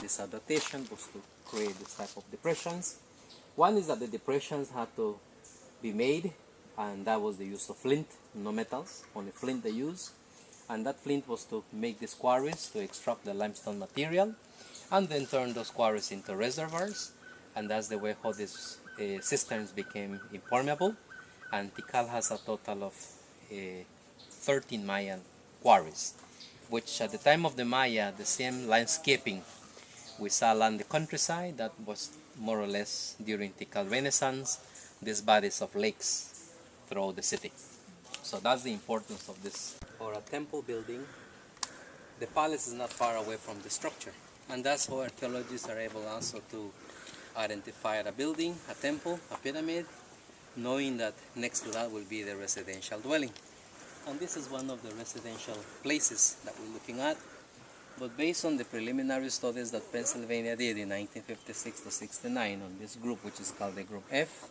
This adaptation was to create this type of depressions. One is that the depressions had to be made, and that was the use of flint, no metals, only flint they use. And that flint was to make these quarries to extract the limestone material and then turn those quarries into reservoirs. And that's the way how these cisterns became impermeable. And Tikal has a total of 13 Mayan quarries, which at the time of the Maya, the same landscaping we saw along the countryside, that was more or less during Tikal Renaissance, these bodies of lakes throughout the city. So that's the importance of this. For a temple building, the palace is not far away from the structure. And that's how archaeologists are able also to identify a building, a temple, a pyramid, knowing that next to that will be the residential dwelling. And this is one of the residential places that we're looking at. But based on the preliminary studies that Pennsylvania did in 1956 to 69 on this group, which is called the Group F,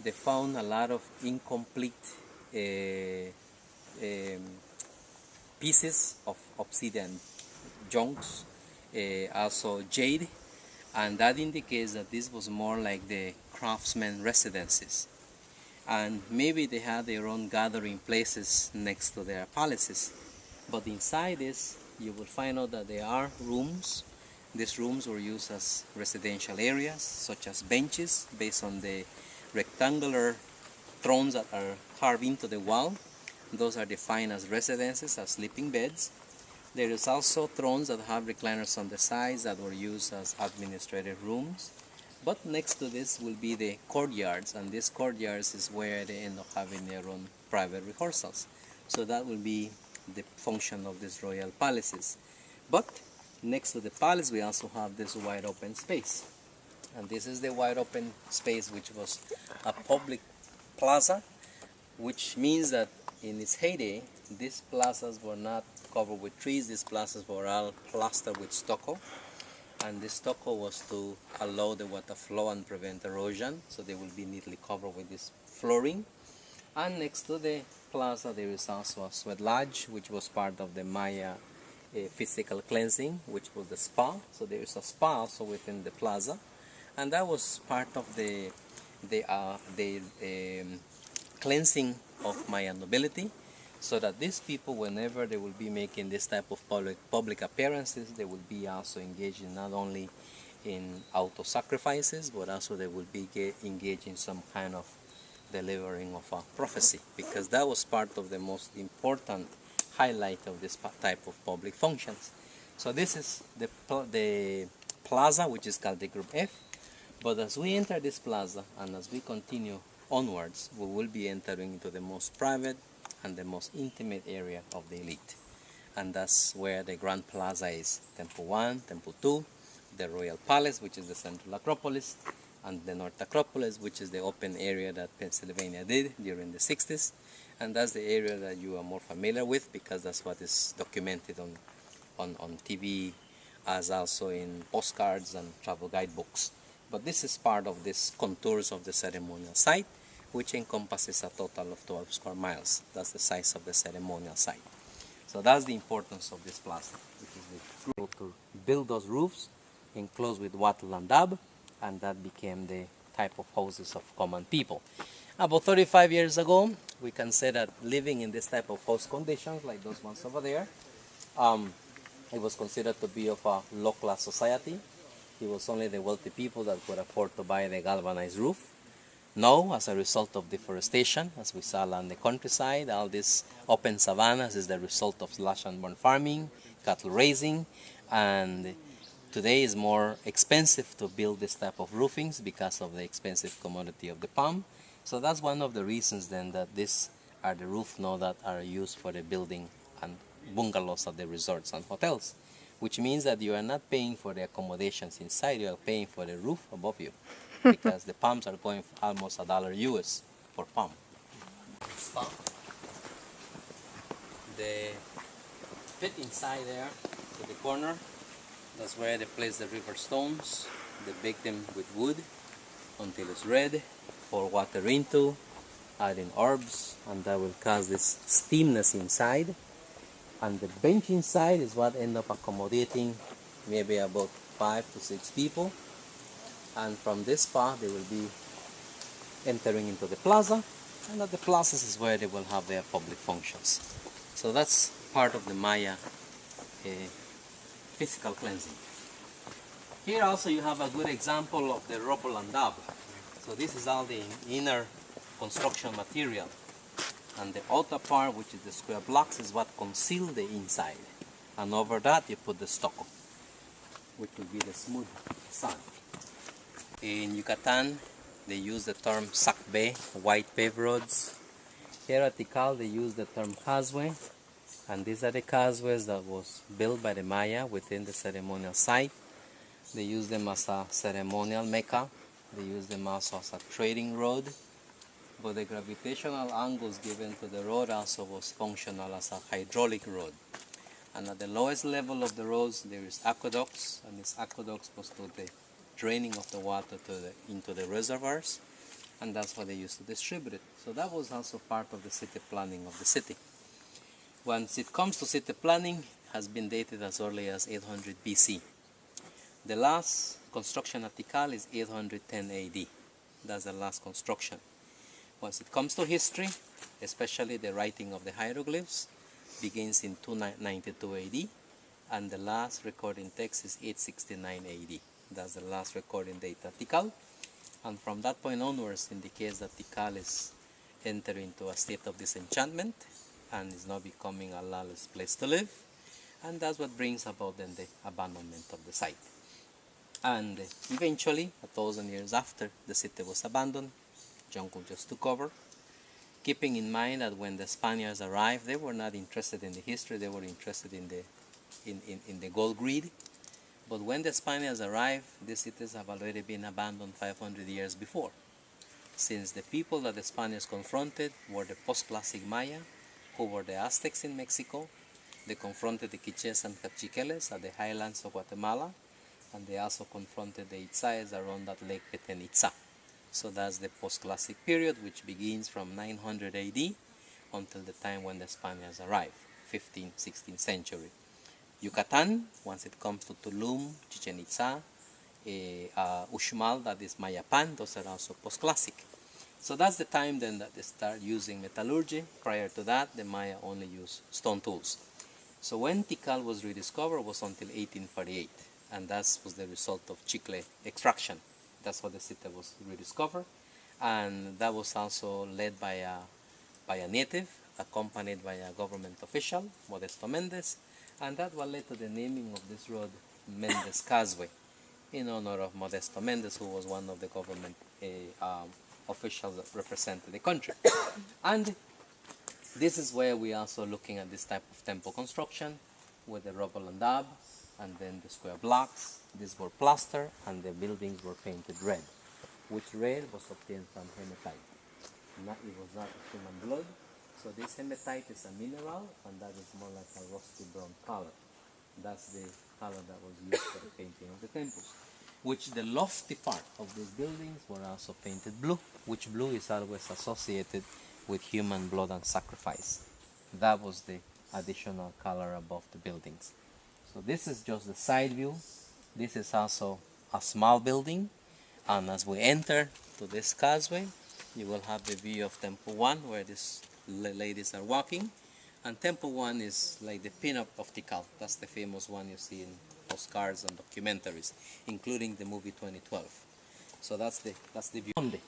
they found a lot of incomplete pieces of obsidian junks, also jade, and that indicates that this was more like the craftsmen residences. And maybe they had their own gathering places next to their palaces. But inside this, you will find out that there are rooms. These rooms were used as residential areas, such as benches, based on the rectangular thrones that are carved into the wall. Those are defined as residences, as sleeping beds. There is also thrones that have recliners on the sides that were used as administrative rooms. But next to this will be the courtyards, and these courtyards is where they end up having their own private rehearsals. So that will be the function of these royal palaces. But next to the palace we also have this wide open space. And this is the wide open space which was a public plaza, which means that in its heyday, these plazas were not covered with trees. These plazas were all plastered with stucco. And this stucco was to allow the water flow and prevent erosion, so they will be neatly covered with this flooring. And next to the plaza there is also a sweat lodge, which was part of the Maya physical cleansing, which was the spa. So there is a spa also within the plaza, and that was part of the cleansing of Maya nobility, so that these people, whenever they will be making this type of public appearances, they will be also engaged in not only in auto-sacrifices, but also they will be engaged in some kind of delivering of a prophecy, because that was part of the most important highlight of this type of public functions. So this is the plaza, which is called the Group F. But as we enter this plaza and as we continue onwards, we will be entering into the most private and the most intimate area of the elite. And that's where the Grand Plaza is. Temple 1, Temple 2, the Royal Palace, which is the Central Acropolis, and the North Acropolis, which is the open area that Pennsylvania did during the 60s. And that's the area that you are more familiar with, because that's what is documented on TV, as also in postcards and travel guidebooks. But this is part of these contours of the ceremonial site, which encompasses a total of 12 square miles. That's the size of the ceremonial site. So that's the importance of this plaza, which is the group to build those roofs enclosed with wattle and dab, and that became the type of houses of common people. About 35 years ago, we can say that living in this type of house conditions, like those ones over there, it was considered to be of a low-class society. It was only the wealthy people that could afford to buy the galvanized roof. Now, as a result of deforestation, as we saw along the countryside, all these open savannas is the result of slash and burn farming, cattle raising, and today is more expensive to build this type of roofings because of the expensive commodity of the palm. So that's one of the reasons then that these are the roofs now that are used for the building and bungalows at the resorts and hotels, which means that you are not paying for the accommodations inside, you are paying for the roof above you, because the palms are going for almost $1 US per palm. Spa. The pit inside there to the corner, that's where they place the river stones. They bake them with wood until it's red, pour water into, add in herbs, and that will cause this steamness inside. And the bench inside is what end up accommodating maybe about 5 to 6 people, and from this part they will be entering into the plaza, and at the plazas is where they will have their public functions. So that's part of the Maya physical cleansing. Here also you have a good example of the rubble and dab. So this is all the inner construction material, and the outer part, which is the square blocks, is what conceal the inside, and over that you put the stucco, which will be the smooth sand. In Yucatan they use the term sacbe, white paved roads. Here at Tikal they use the term causeway, and these are the causeways that was built by the Maya within the ceremonial site. They use them as a ceremonial mecca, they use them also as a trading road, but the gravitational angles given to the road also was functional as a hydraulic road. And at the lowest level of the roads there is aqueducts, and these aqueducts was to the draining of the water into the reservoirs, and that's what they used to distribute it. So that was also part of the city planning of the city. Once it comes to city planning, has been dated as early as 800 BC. The last construction at Tikal is 810 AD. That's the last construction. Once it comes to history, especially the writing of the hieroglyphs, begins in 292 AD, and the last recording text is 869 AD. That's the last recording date at Tikal, and from that point onwards indicates that Tikal is entering into a state of disenchantment and is now becoming a lawless place to live, and that's what brings about then the abandonment of the site. And eventually, 1,000 years after the city was abandoned, jungle just took over, keeping in mind that when the Spaniards arrived, they were not interested in the history, they were interested in the gold greed. But when the Spaniards arrived, these cities have already been abandoned 500 years before, since the people that the Spaniards confronted were the post-classic Maya, who were the Aztecs in Mexico. They confronted the Quiches and Cachiqueles at the highlands of Guatemala, and they also confronted the Itzáes around that lake Petén Itzá. So that's the post-classic period, which begins from 900 AD until the time when the Spaniards arrived, 15th, 16th century. Yucatan, once it comes to Tulum, Chichen Itza, Uxmal, that is Mayapan, those are also post-classic. So that's the time then that they start using metallurgy. Prior to that, the Maya only used stone tools. So when Tikal was rediscovered was until 1848, and that was the result of chicle extraction. That's what the city was rediscovered, and that was also led by a native, accompanied by a government official, Modesto Mendez, and that what led to the naming of this road Mendez Causeway, in honor of Modesto Mendez, who was one of the government officials that represented the country. And this is where we are also looking at this type of temple construction with the rubble and dab, and then the square blocks. These were plaster, and the buildings were painted red, which red was obtained from hematite. It was not human blood. So this hematite is a mineral, and that is more like a rusty brown color. That's the color that was used for the painting of the temples. Which the lofty part of these buildings were also painted blue, which blue is always associated with human blood and sacrifice. That was the additional color above the buildings. So this is just the side view. This is also a small building, and as we enter to this causeway, you will have the view of Temple 1, where these ladies are walking, and Temple 1 is like the pin-up of Tikal. That's the famous one you see in postcards and documentaries, including the movie 2012. So that's the view.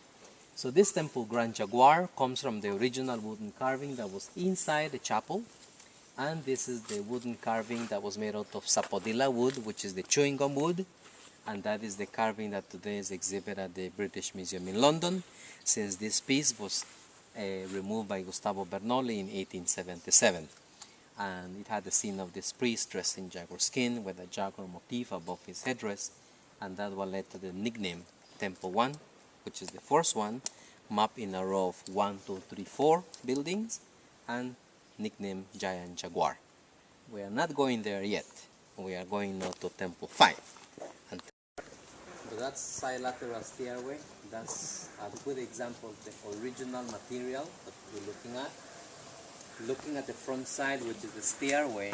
So this temple, Grand Jaguar, comes from the original wooden carving that was inside the chapel. And this is the wooden carving that was made out of sapodilla wood, which is the chewing gum wood. And that is the carving that today is exhibited at the British Museum in London, since this piece was removed by Gustavo Bernoulli in 1877. And it had the scene of this priest dressed in jaguar skin with a jaguar motif above his headdress. And that what led to the nickname Temple 1, which is the first one, mapped in a row of 1, 2, 3, 4 buildings, and nicknamed Giant Jaguar. We are not going there yet. We are going now to Temple 5. And so that's silateral stairway. That's a good example of the original material that we're looking at. Looking at the front side, which is the stairway,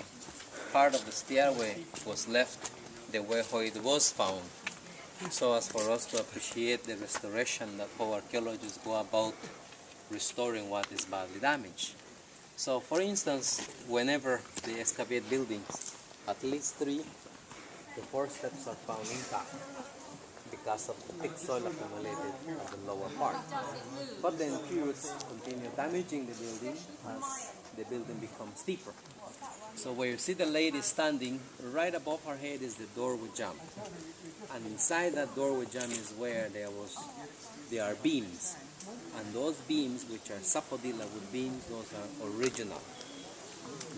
part of the stairway was left the way how it was found, so as for us to appreciate the restoration that how archaeologists go about restoring what is badly damaged. So for instance, whenever they excavate buildings, at least 3 to 4 steps are found intact because of the thick soil accumulated at the lower part. But then periods continue damaging the building as the building becomes steeper. So where you see the lady standing, right above her head is the doorway jamb. And inside that doorway jamb is where there are beams. And those beams, which are sapodilla wood beams, those are original.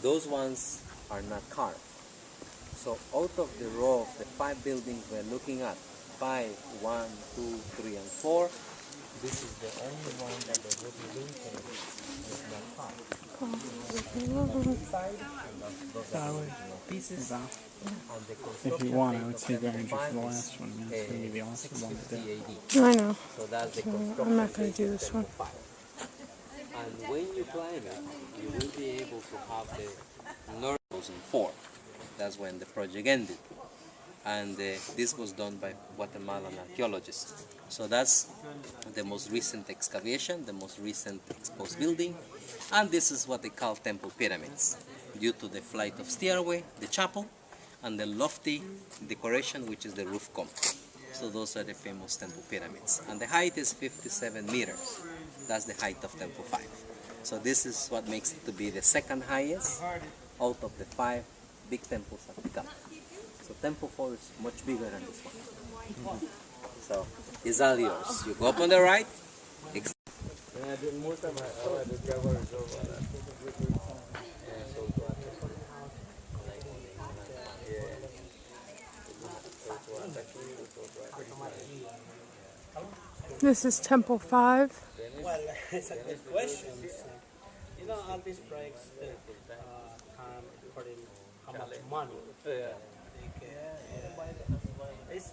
Those ones are not carved. So out of the row of the 5 buildings we're looking at, 5, 1, 2, 3, and 4, this is the only one that the wooden lintel is not carved. Pieces, and the if you want, I would say Barringer for the last one. I mean, that's going to be the awesome one to do. I know. So that's the I'm not going to do this one. And when you climb it, you will be able to have the North 2004. That's when the project ended. And this was done by Guatemalan archaeologists. So that's the most recent excavation, the most recent exposed building. And this is what they call temple pyramids, due to the flight of stairway, the chapel, and the lofty decoration, which is the roof comb. So those are the famous temple pyramids. And the height is 57 meters. That's the height of Temple 5. So this is what makes it to be the second highest out of the 5 big temples at Tikal. So Temple 4 is much bigger than this one. So it's all yours. You go up on the right. This is Temple 5. Well, it's a good question. You know, all these projects that come according how much money they get. It's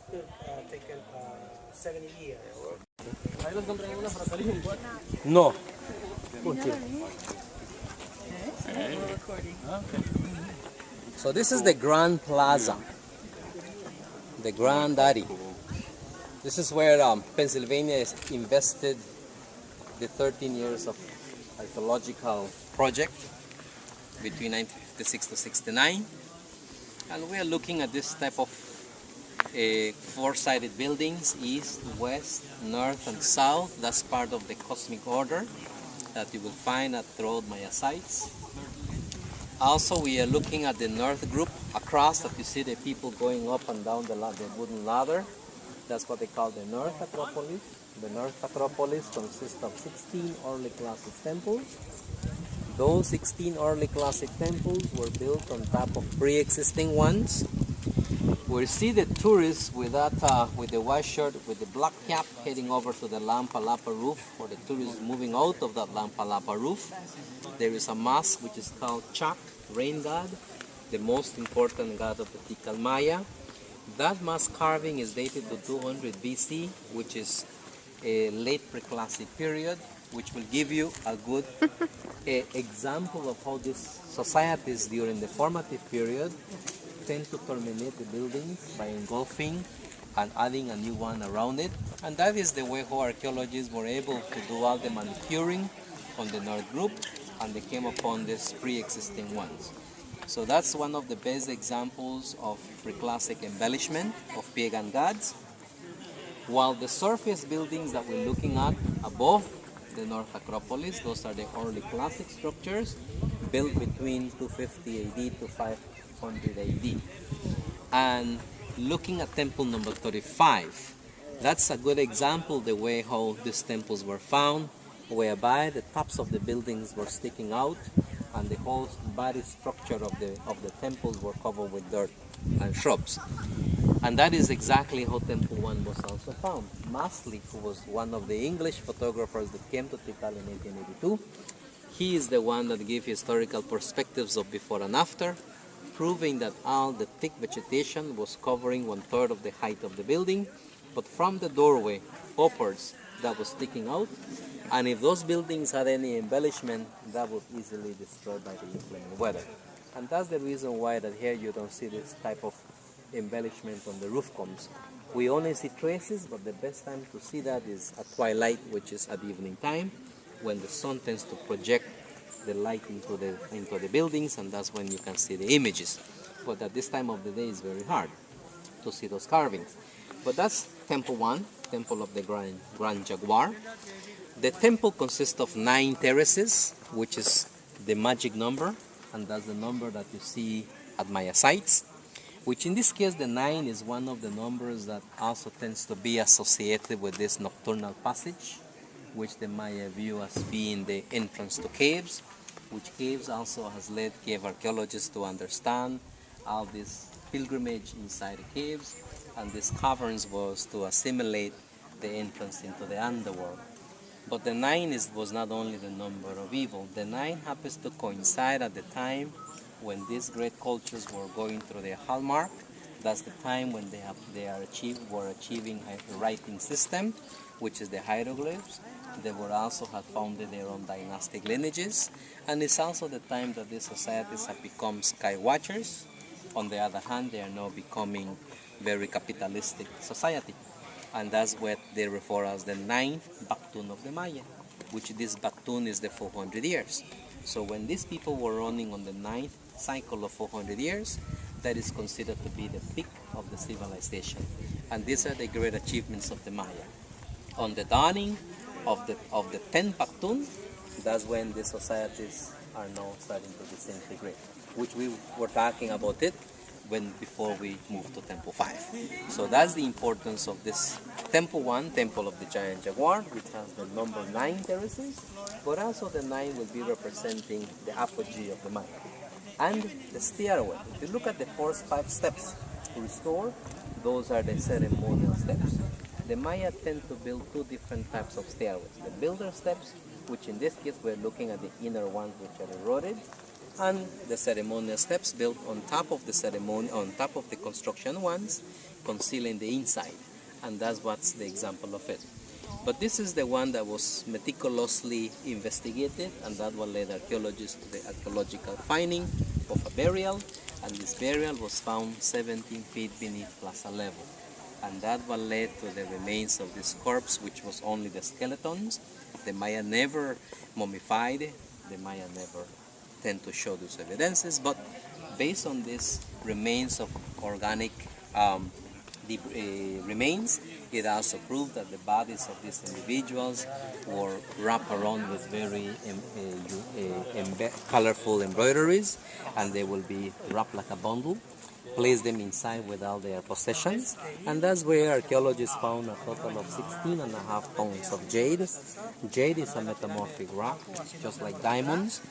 taken 70 years. No. So this is the Grand Plaza, the Granddaddy. This is where Pennsylvania has invested the 13 years of archaeological project between 1956 to 69. And we are looking at this type of 4-sided buildings, east, west, north, and south. That's part of the cosmic order that you will find throughout Maya sites. Also, we are looking at the north group across that you see the people going up and down the wooden ladder. That's what they call the North Acropolis. The North Acropolis consists of 16 early classic temples. Those 16 early classic temples were built on top of pre-existing ones. We see the tourists with the white shirt, with the black cap, heading over to the Lampalapa roof, or the tourists moving out of that Lampalapa roof. There is a mosque which is called Chak, rain god, the most important god of the Tikal Maya. That mosque carving is dated to 200 BC, which is a late preclassic period, which will give you a good example of how these societies during the formative period tend to terminate the buildings by engulfing and adding a new one around it. And that is the way how archaeologists were able to do all the manicuring on the north group, and they came upon these pre-existing ones. So that's one of the best examples of preclassic embellishment of pagan gods. While the surface buildings that we're looking at above the North Acropolis, those are the early classic structures built between 250 AD to 500 AD. And looking at temple number 35, that's a good example the way how these temples were found, whereby the tops of the buildings were sticking out and the whole body structure of the temples were covered with dirt and shrubs. And that is exactly how Temple 1 was also found. Masley, who was one of the English photographers that came to Tikal in 1882, he is the one that gave historical perspectives of before and after, proving that all the thick vegetation was covering 1/3 of the height of the building, but from the doorway upwards that was sticking out. And if those buildings had any embellishment, that would easily destroyed by the inclement weather. And that's the reason why that here you don't see this type of embellishment on the roof cones. We only see traces, but the best time to see that is at twilight, which is at evening time, when the sun tends to project the light into the buildings, and that's when you can see the images. But at this time of the day, it's very hard to see those carvings. But that's Temple 1, Temple of the Grand Jaguar. The temple consists of 9 terraces, which is the magic number, and that's the number that you see at Maya sites, which in this case the 9 is one of the numbers that also tends to be associated with this nocturnal passage, which the Maya view as being the entrance to caves, which caves also has led cave archaeologists to understand all this pilgrimage inside the caves, and these caverns was to assimilate the entrance into the underworld. But the 9 was not only the number of evil. The 9 happens to coincide at the time when these great cultures were going through their hallmark. That's the time when were achieving a writing system, which is the hieroglyphs. They were also had founded their own dynastic lineages, and it's also the time that these societies have become sky watchers. On the other hand, they are now becoming very capitalistic society, and that's what they refer as the 9th Baktun of the Maya, which this Baktun is the 400 years. So when these people were running on the 9th cycle of 400 years, that is considered to be the peak of the civilization. And these are the great achievements of the Maya. On the dawning of the 10th Baktun, that's when the societies are now starting to disintegrate, which we were talking about it before we moved to Temple 5. So that's the importance of this Temple 1, Temple of the Giant Jaguar, which has the number 9 terraces, but also the 9 will be representing the apogee of the Maya. And the stairway. If you look at the first 5 steps to restore, those are the ceremonial steps. The Maya tend to build 2 different types of stairways. The builder steps, which in this case we're looking at the inner ones which are eroded, and the ceremonial steps built on top of the construction ones, concealing the inside. And that's what's the example of it. But this is the one that was meticulously investigated, and that what led archaeologists to the archaeological finding of a burial, and this burial was found 17 feet beneath plaza level. And that what led to the remains of this corpse, which was only the skeletons. The Maya never mummified, the Maya never tend to show those evidences, but based on this remains of organic remains, it also proved that the bodies of these individuals were wrapped around with very colorful embroideries, and they will be wrapped like a bundle, place them inside with all their possessions, and that's where archaeologists found a total of 16.5 pounds of jade. Jade is a metamorphic rock, just like diamonds.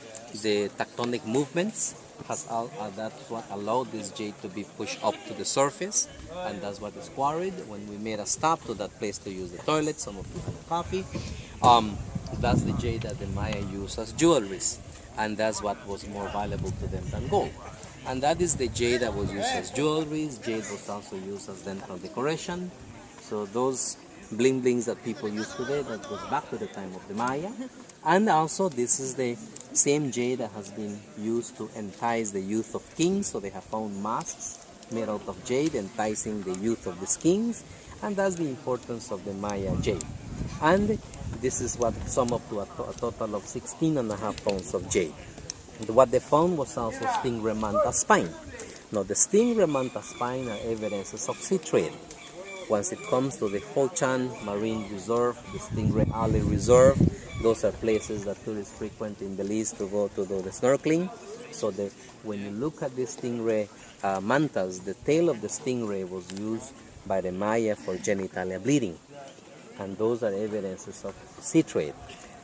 The tectonic movements that's what allowed this jade to be pushed up to the surface, and that's what is quarried. When we made a stop to that place to use the toilet, some of you had coffee, that's the jade that the Maya used as jewelries, and that's what was more valuable to them than gold. And that is the jade that was used as jewelries. Jade was also used as dental decoration. So those bling blings that people use today, that goes back to the time of the Maya. And also this is the same jade that has been used to entice the youth of kings. So they have found masks made out of jade enticing the youth of these kings. And that's the importance of the Maya jade. And this is what sum up to a total of 16.5 pounds of jade. What they found was also stingray manta spine. Now the stingray manta spine are evidences of sea trade. Once it comes to the Ho-Chan Marine Reserve, the Stingray Alley Reserve, those are places that tourists frequent in Belize to go to do the snorkeling. So when you look at the stingray mantas, the tail of the stingray was used by the Maya for genitalia bleeding. And those are evidences of sea trade.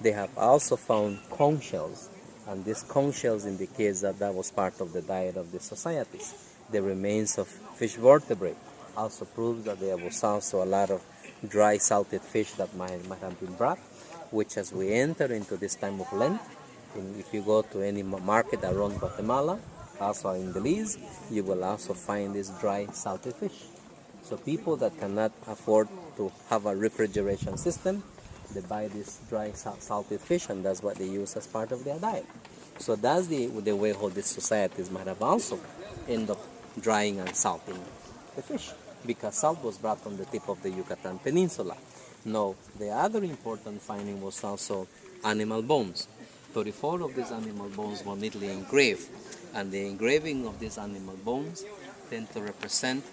They have also found conch shells. And these conch shells indicates that was part of the diet of the societies. The remains of fish vertebrae also proves that there was also a lot of dry salted fish that might have been brought, which as we enter into this time of Lent, if you go to any market around Guatemala, also in Belize, you will also find this dry salted fish. So people that cannot afford to have a refrigeration system, they buy this dry salted fish, and that's what they use as part of their diet. So that's the way how these societies might have also end up drying and salting the fish, because salt was brought from the tip of the Yucatan Peninsula. Now, the other important finding was also animal bones. 34 of these animal bones were neatly engraved, and the engraving of these animal bones tend to represent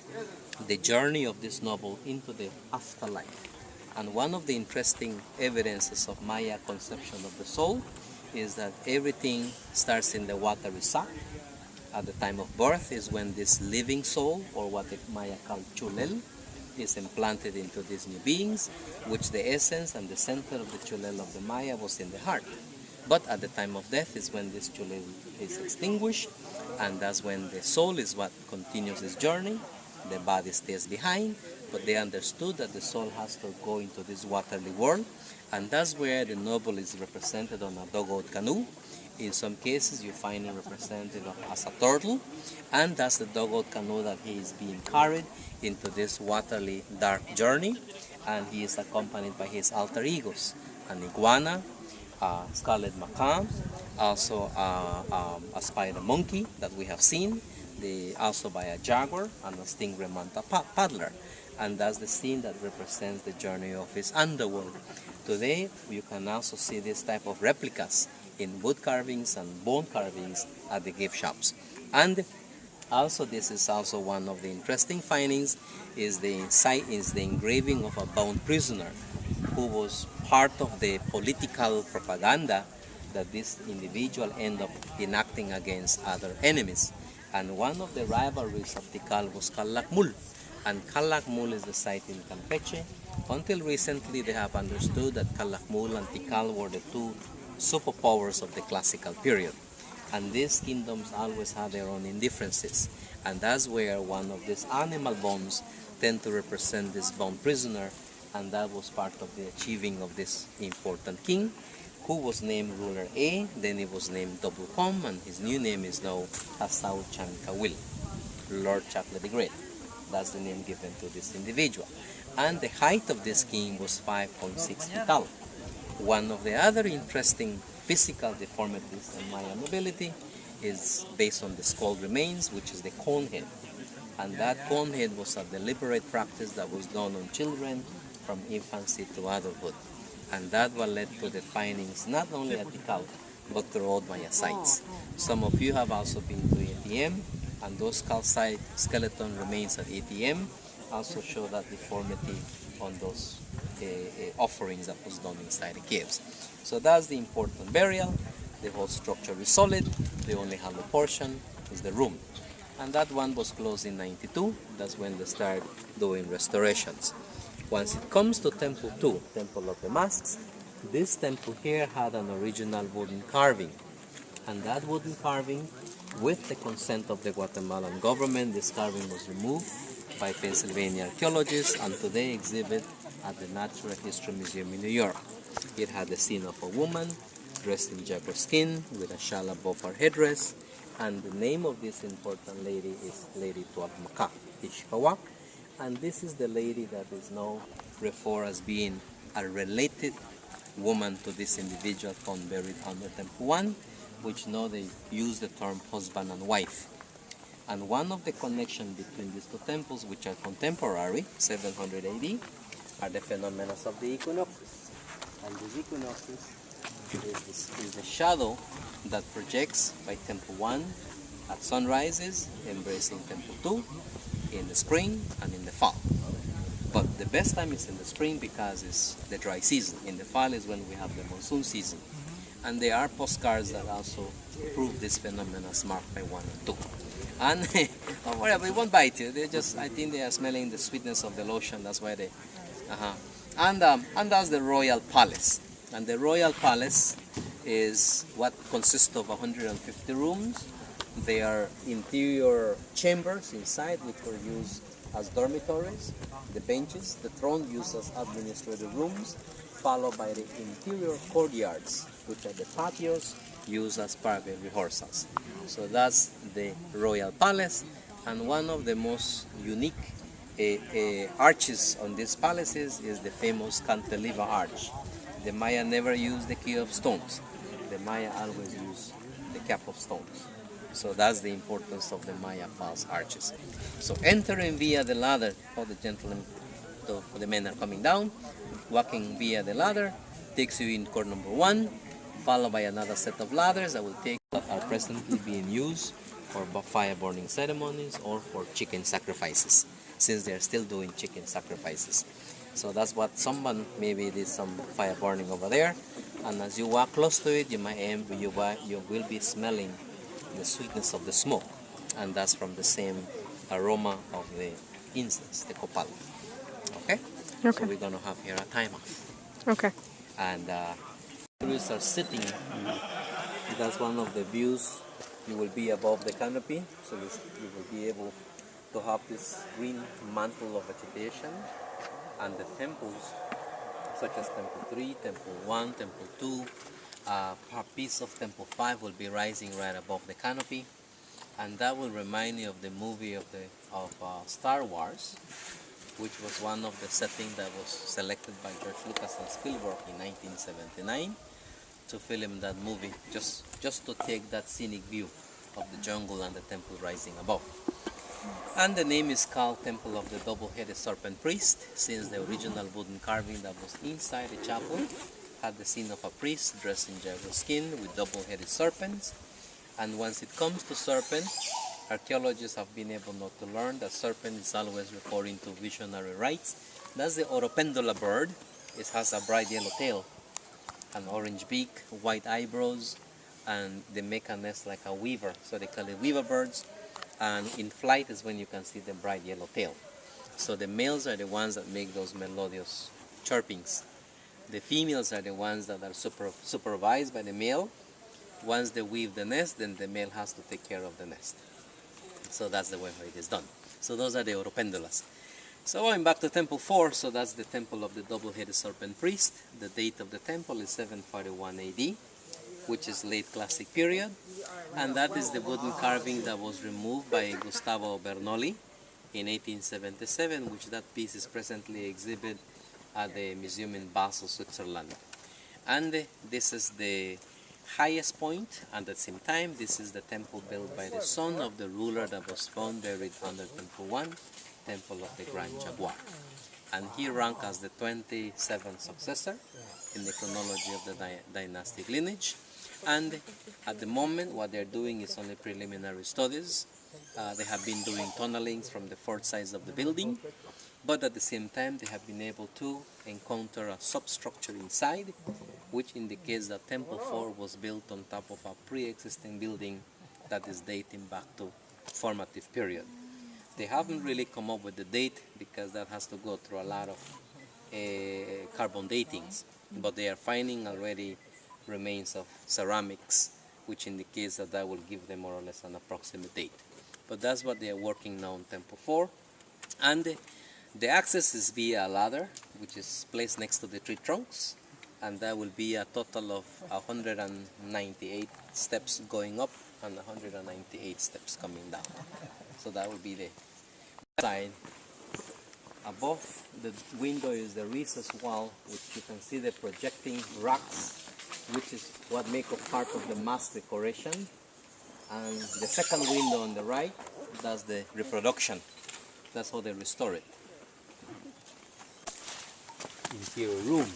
the journey of this noble into the afterlife. And one of the interesting evidences of Maya conception of the soul is that everything starts in the watery sac. At the time of birth is when this living soul, or what the Maya called chulel, is implanted into these new beings, which the essence and the center of the chulel of the Maya was in the heart. But at the time of death is when this chulel is extinguished, and that's when the soul is what continues its journey. The body stays behind, but they understood that the soul has to go into this watery world, and that's where the noble is represented on a dogwood canoe. In some cases, you find him represented as a turtle, and that's the dogwood canoe that he is being carried into this watery dark journey, and he is accompanied by his alter egos, an iguana, a scarlet macaw, also a spider monkey that we have seen, also by a jaguar and a stingray manta paddler. And that's the scene that represents the journey of his underworld. Today, you can also see this type of replicas in wood carvings and bone carvings at the gift shops. And also, this is also one of the interesting findings, is the engraving of a bound prisoner who was part of the political propaganda that this individual ended up enacting against other enemies. And one of the rivalries of Tikal was Calakmul. And Calakmul is the site in Campeche. Until recently, they have understood that Calakmul and Tikal were the two superpowers of the classical period. And these kingdoms always had their own indifferences. And that's where one of these animal bones tend to represent this bound prisoner, and that was part of the achieving of this important king, who was named Ruler A, then he was named Double Com, and his new name is now Hasao Chankawil, Lord Chakle the Great. That's the name given to this individual. And the height of this king was 5.6 feet tall. One of the other interesting physical deformities in Maya nobility is based on the skull remains, which is the cone head. And that cone head was a deliberate practice that was done on children from infancy to adulthood. And that what led to the findings not only at Tikal, but throughout Maya sites. Some of you have also been to ATM, and those calcite skeleton remains at ATM also show that deformity on those offerings that was done inside the caves. So that's the important burial. The whole structure is solid. The only hollow portion is the room. And that one was closed in 92. That's when they started doing restorations. Once it comes to Temple 2, Temple of the Masks, this temple here had an original wooden carving. And that wooden carving, with the consent of the Guatemalan government, this carving was removed by Pennsylvania archaeologists and today exhibit at the Natural History Museum in New York. It had the scene of a woman dressed in jaguar skin with a shawl above her headdress, and the name of this important lady is Lady Tuagmaka Ishkawak, and this is the lady that is now referred as being a related woman to this individual found buried under Temple 1, which now they use the term husband and wife. And one of the connections between these two temples, which are contemporary, 700 AD, are the phenomena of the equinoxes. And this equinoxes is the shadow that projects by Temple 1 at sunrises, embracing Temple 2 in the spring and in the fall. But the best time is in the spring because it's the dry season. In the fall is when we have the monsoon season. And there are postcards that also prove this phenomenon as marked by 1 and 2. And don't worry, we won't bite you. They just, I think they are smelling the sweetness of the lotion. That's why they. And that's the royal palace. And the royal palace is what consists of 150 rooms. They are interior chambers inside, which were used as dormitories. The benches, the throne used as administrative rooms, followed by the interior courtyards, which are the patios used as private rehearsals. So that's the royal palace, and one of the most unique arches on these palaces is the famous cantilever arch. The Maya never used the key of stones. The Maya always used the cap of stones. So that's the importance of the Maya false arches. So entering via the ladder, all the gentlemen, the men are coming down, walking via the ladder, takes you in court number 1, followed by another set of ladders that will take that are presently being used for fire burning ceremonies or for chicken sacrifices, since they're still doing chicken sacrifices. So that's what someone, maybe there's some fire burning over there, and as you walk close to it, you will be smelling the sweetness of the smoke, and that's from the same aroma of the incense, the copal. Okay? So Okay. we're going to have here a time off. Okay. And tourists are sitting. That's one of the views. You will be above the canopy, so you will be able to have this green mantle of vegetation, and the temples, such as Temple 3, Temple 1, Temple 2, a piece of Temple 5 will be rising right above the canopy, and that will remind me of the movie of Star Wars, which was one of the settings that was selected by George Lucas and Spielberg in 1979 to film that movie, just to take that scenic view of the jungle and the temple rising above. And the name is called Temple of the Double-Headed Serpent Priest, since the original wooden carving that was inside the chapel had the scene of a priest dressed in jaguar skin with double-headed serpents. And once it comes to serpent, archaeologists have been able not to learn that serpent is always referring to visionary rites. That's the Oropendula bird. It has a bright yellow tail, an orange beak, white eyebrows, and they make a nest like a weaver, so they call it weaver birds. And in flight is when you can see the bright yellow tail. So the males are the ones that make those melodious chirpings. The females are the ones that are supervised by the male. Once they weave the nest, then the male has to take care of the nest. So that's the way it is done. So those are the Oropendulas. So going back to Temple 4, so that's the Temple of the Double-Headed Serpent Priest. The date of the temple is 741 AD, which is late classic period. And that is the wooden carving that was removed by Gustavo Bernoulli in 1877, which that piece is presently exhibited at the museum in Basel, Switzerland. And this is the highest point, and at the same time, this is the temple built by the son of the ruler that was found buried under Temple 1, Temple of the Grand Jaguar. And he ranked as the 27th successor in the chronology of the dynastic lineage. And at the moment, what they're doing is only preliminary studies. They have been doing tunnelings from the four sides of the building, but at the same time, they have been able to encounter a substructure inside, which indicates that Temple 4 was built on top of a pre-existing building that is dating back to formative period. They haven't really come up with the date because that has to go through a lot of carbon datings, but they are finding already remains of ceramics, which indicates that that will give them more or less an approximate date. But that's what they are working now on Temple 4. And the access is via a ladder, which is placed next to the tree trunks, and that will be a total of 198 steps going up and 198 steps coming down. So that will be the side. Above the window is the recessed wall, which you can see the projecting rocks, which is what make up part of the mask decoration. And the second window on the right, that's the reproduction. That's how they restore it. Interior room.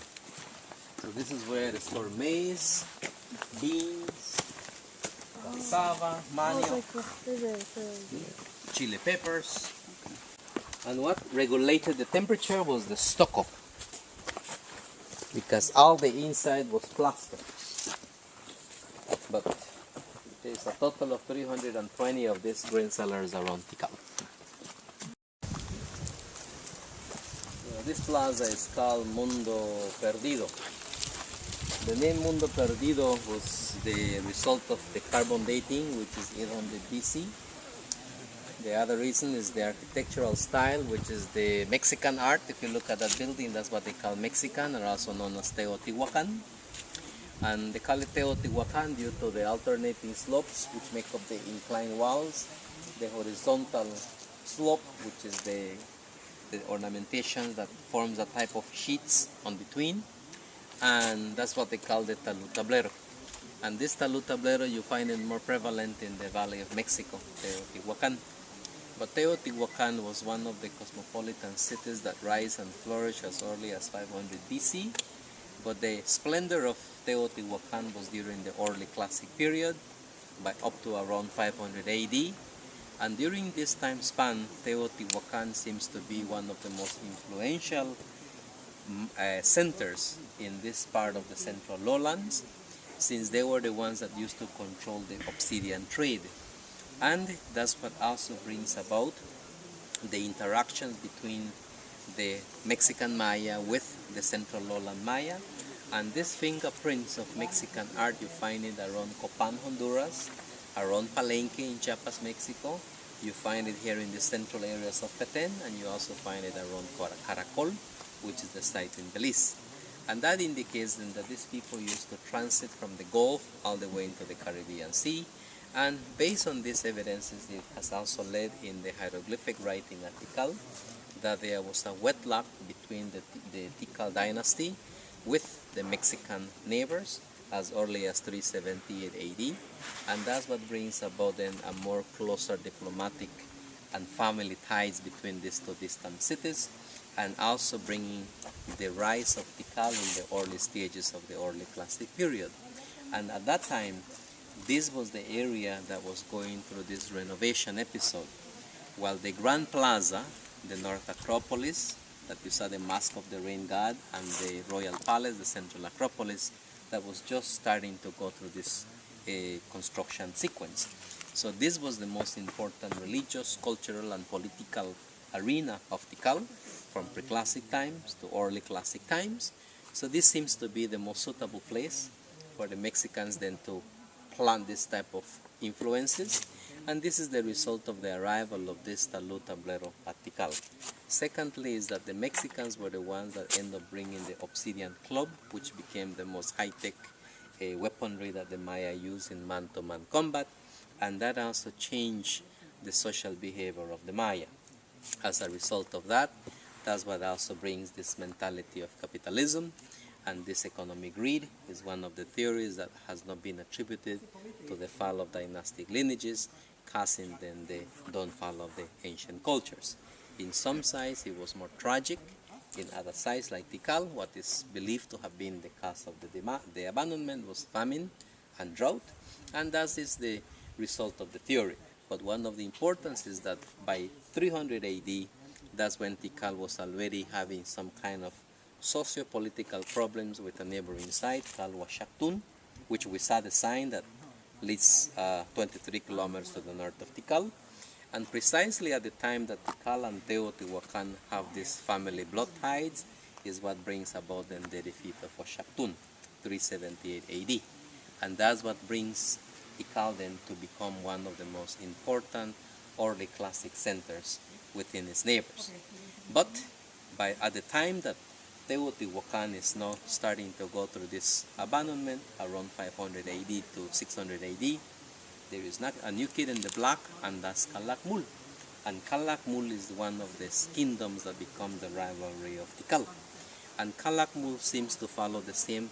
So this is where they store maize, beans, cassava, manioc, chili peppers. And what regulated the temperature was the stucco, because all the inside was plaster. But there's a total of 320 of these grain cellars around Tikal. This plaza is called Mundo Perdido. The name Mundo Perdido was the result of the carbon dating, which is 800 BC. The other reason is the architectural style, which is the Mexican art. If you look at that building, that's what they call Mexican, or also known as Teotihuacan. And they call it Teotihuacan due to the alternating slopes, which make up the inclined walls, the horizontal slope, which is the ornamentation that forms a type of sheets on between, and that's what they call the tablero. And this tablero, you find it more prevalent in the Valley of Mexico, Teotihuacan. But Teotihuacan was one of the cosmopolitan cities that rise and flourish as early as 500 BC. But the splendor of Teotihuacan was during the early classic period, by up to around 500 AD. And during this time span, Teotihuacan seems to be one of the most influential centers in this part of the central lowlands, since they were the ones that used to control the obsidian trade. And that's what also brings about the interactions between the Mexican Maya with the central lowland Maya. And these fingerprints of Mexican art, you find it around Copan, Honduras, around Palenque in Chiapas, Mexico. You find it here in the central areas of Petén, and you also find it around Caracol, which is the site in Belize. And that indicates then that these people used to transit from the Gulf all the way into the Caribbean Sea. And based on these evidences, it has also led in the hieroglyphic writing at Tikal that there was a wedlock between the Tikal dynasty with the Mexican neighbors as early as 378 AD. And that's what brings about then a more closer diplomatic and family ties between these two distant cities, and also bringing the rise of Tikal in the early stages of the early classic period. And at that time, this was the area that was going through this renovation episode, while the Grand Plaza, the North Acropolis, that you saw the Mask of the Rain God, and the Royal Palace, the Central Acropolis, that was just starting to go through this construction sequence. So this was the most important religious, cultural, and political arena of Tikal from pre-classic times to early classic times. So this seems to be the most suitable place for the Mexicans then to plant this type of influences, and this is the result of the arrival of this tablero at Tikal. Secondly is that the Mexicans were the ones that end up bringing the obsidian club, which became the most high-tech weaponry that the Maya used in man-to-man combat, and that also changed the social behavior of the Maya. As a result of that, that's what also brings this mentality of capitalism, and this economic greed is one of the theories that has not been attributed to the fall of dynastic lineages, causing then the downfall of the ancient cultures. In some sides it was more tragic. In other sides like Tikal, what is believed to have been the cause of the abandonment was famine and drought, and that is the result of the theory. But one of the importance is that by 300 AD, that's when Tikal was already having some kind of socio-political problems with a neighboring site called Huaxactún, which we saw the sign that leads 23 kilometers to the north of Tikal. And precisely at the time that Tikal and Teotihuacan have these family blood ties is what brings about then the defeat of Huaxactún, 378 AD. And that's what brings Tikal then to become one of the most important early classic centers within its neighbors. But at the time that Teotihuacan is now starting to go through this abandonment around 500 AD to 600 AD, there is not a new kid in the block, and that's Calakmul. And Calakmul is one of the kingdoms that become the rivalry of Tikal. And Calakmul seems to follow the same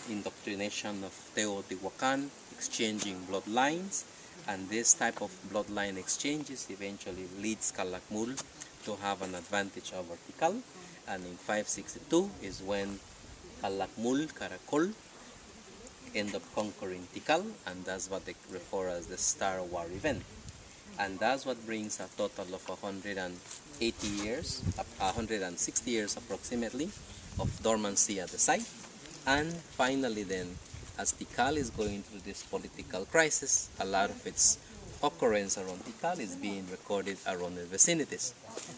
indoctrination of Teotihuacan, exchanging bloodlines, and this type of bloodline exchanges eventually leads Calakmul to have an advantage over Tikal. And in 562 is when Calakmul, Caracol, end up conquering Tikal, and that's what they refer as the Star War event. And that's what brings a total of 180 years, 160 years approximately, of dormancy at the site. And finally then, as Tikal is going through this political crisis, a lot of its occurrence around Tikal is being recorded around the vicinities.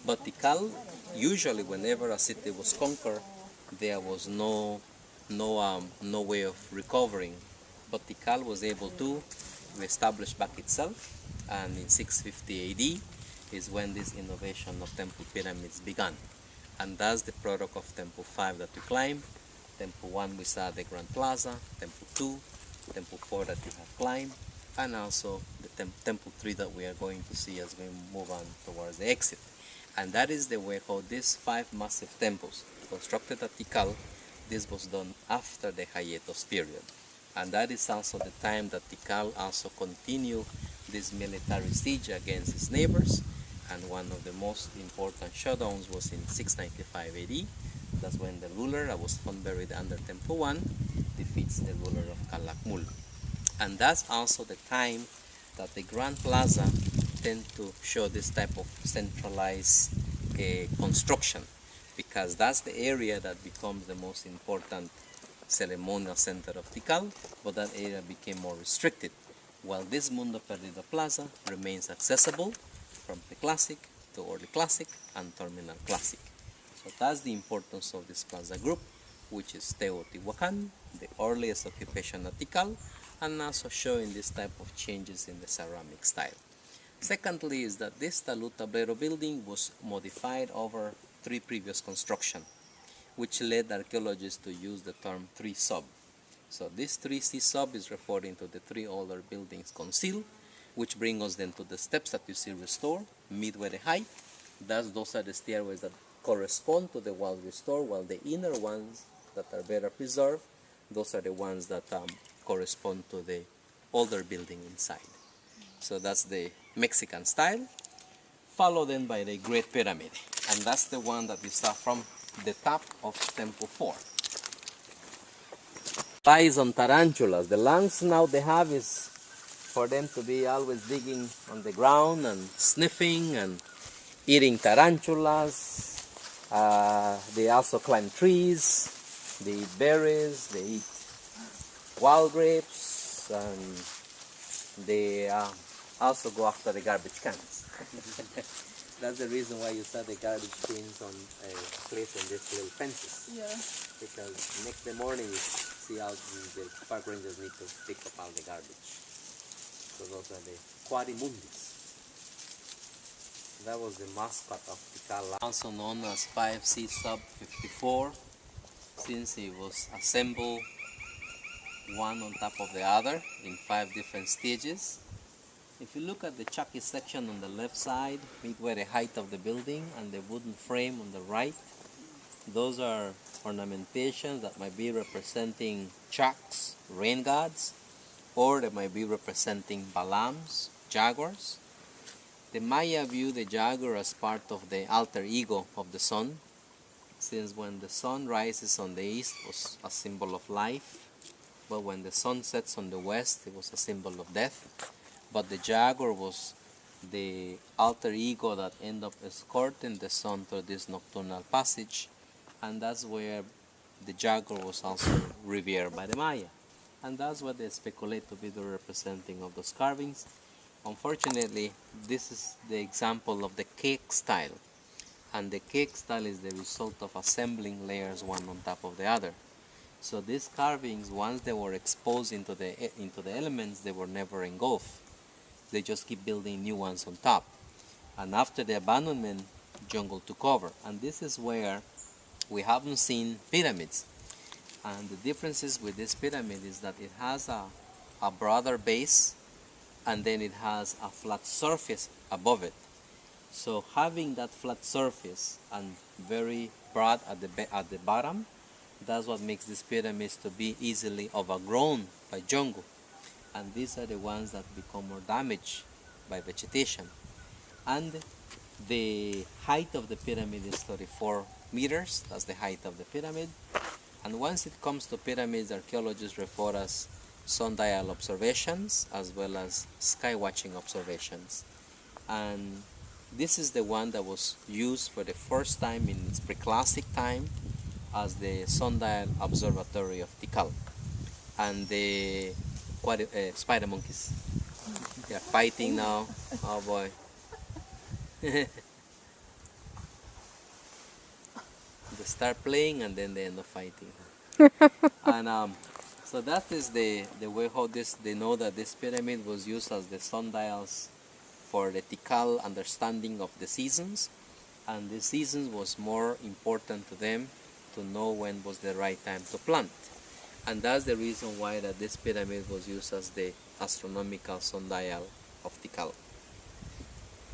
But Tikal, usually whenever a city was conquered, there was no way of recovering. But Tikal was able to establish back itself, and in 650 AD is when this innovation of temple pyramids began. And that's the product of Temple 5 that we climbed. Temple 1 we saw the Grand Plaza, Temple 2, Temple 4 that we have climbed, and also the Temple 3 that we are going to see as we move on towards the exit. And that is the way how these 5 massive temples constructed at Tikal, this was done after the hiatus period. And that is also the time that Tikal also continued this military siege against his neighbors. And one of the most important showdowns was in 695 AD. That's when the ruler that was found buried under Temple 1 defeats the ruler of Calakmul. And that's also the time that the Grand Plaza tend to show this type of centralized construction, because that's the area that becomes the most important ceremonial center of Tikal, but that area became more restricted, while this Mundo Perdido Plaza remains accessible from Preclassic to Early Classic and Terminal Classic. So that's the importance of this plaza group, which is Teotihuacan, the earliest occupation at Tikal, and also showing this type of changes in the ceramic style. Secondly is that this Talud Tablero building was modified over 3 previous construction, which led archaeologists to use the term 3-sub. So this 3C sub is referring to the 3 older buildings concealed, which bring us then to the steps that you see restored, midway the height. Those are the stairways that correspond to the wall restored, while the inner ones that are better preserved, those are the ones that correspond to the older building inside. So that's the Mexican style, followed then by the Great Pyramid. And that's the one that we saw from the top of Temple 4. Lies on tarantulas. The lungs now they have is for them to be always digging on the ground and sniffing and eating tarantulas. They also climb trees, they eat berries, they eat wild grapes, and they also go after the garbage cans. That's the reason why you saw the garbage cans on placed on these little fences. Yeah. Because next morning you see out the park rangers need to pick up all the garbage. So those are the Quarimundis. That was the mascot of Tikal, also known as 5C sub 54, since it was assembled one on top of the other in 5 different stages. If you look at the chalky section on the left side, midway the height of the building, and the wooden frame on the right, those are ornamentations that might be representing chaks, rain gods, or they might be representing balams, jaguars. The Maya view the jaguar as part of the alter ego of the sun, since when the sun rises on the east it was a symbol of life, but when the sun sets on the west it was a symbol of death. But the jaguar was the alter ego that ended up escorting the sun through this nocturnal passage, and that's where the jaguar was also revered by the Maya. And that's what they speculate to be the representing of those carvings. Unfortunately, this is the example of the cake style, and the cake style is the result of assembling layers one on top of the other. So these carvings, once they were exposed into the elements, they were never engulfed. They just keep building new ones on top. And after the abandonment, jungle took over. And this is where we haven't seen pyramids. And the differences with this pyramid is that it has a broader base, and then it has a flat surface above it. So having that flat surface and very broad at the bottom, that's what makes these pyramids to be easily overgrown by jungle. And these are the ones that become more damaged by vegetation. And the height of the pyramid is 34 meters. That's the height of the pyramid. And once it comes to pyramids, archaeologists refer as sundial observations as well as sky watching observations. And this is the one that was used for the first time in its preclassic time as the sundial observatory of Tikal. And the spider monkeys, they are fighting now. Oh boy. They start playing and then they end up fighting. And so that is the way how they know that this pyramid was used as the sundials for the Tikal understanding of the seasons, and the seasons was more important to them to know when was the right time to plant. And that's the reason why that this pyramid was used as the astronomical sundial of Tikal.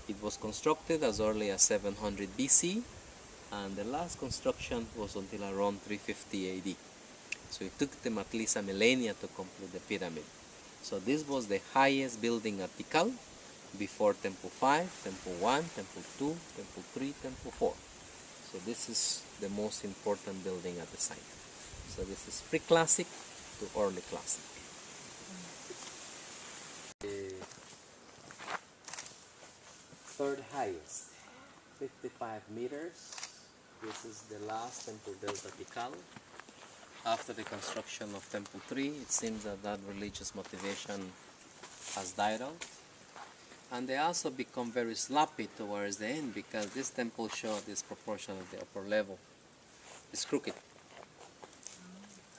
It was constructed as early as 700 BC, and the last construction was until around 350 AD. So it took them at least a millennia to complete the pyramid. So this was the highest building at Tikal before Temple 5, Temple 1, Temple 2, Temple 3, Temple 4. So this is the most important building at the site. So this is pre-classic to early classic. The third highest, 55 meters. This is the last temple built at Tikal. After the construction of Temple 3, it seems that that religious motivation has died out. And they also become very sloppy towards the end because this temple showed this proportion of the upper level. It's crooked.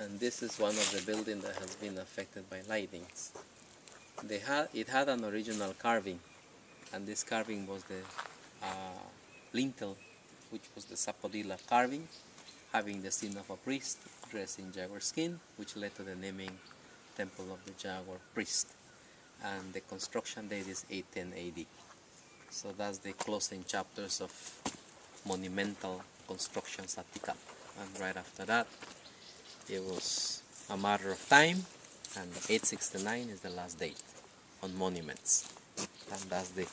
And this is one of the buildings that has been affected by lightnings. It had an original carving, and this carving was the lintel, which was the sapodilla carving, having the scene of a priest dressed in jaguar skin, which led to the naming Temple of the Jaguar Priest. And the construction date is 810 AD. So that's the closing chapters of monumental constructions at Tikal. And right after that, it was a matter of time, and 869 is the last date on monuments. And that's the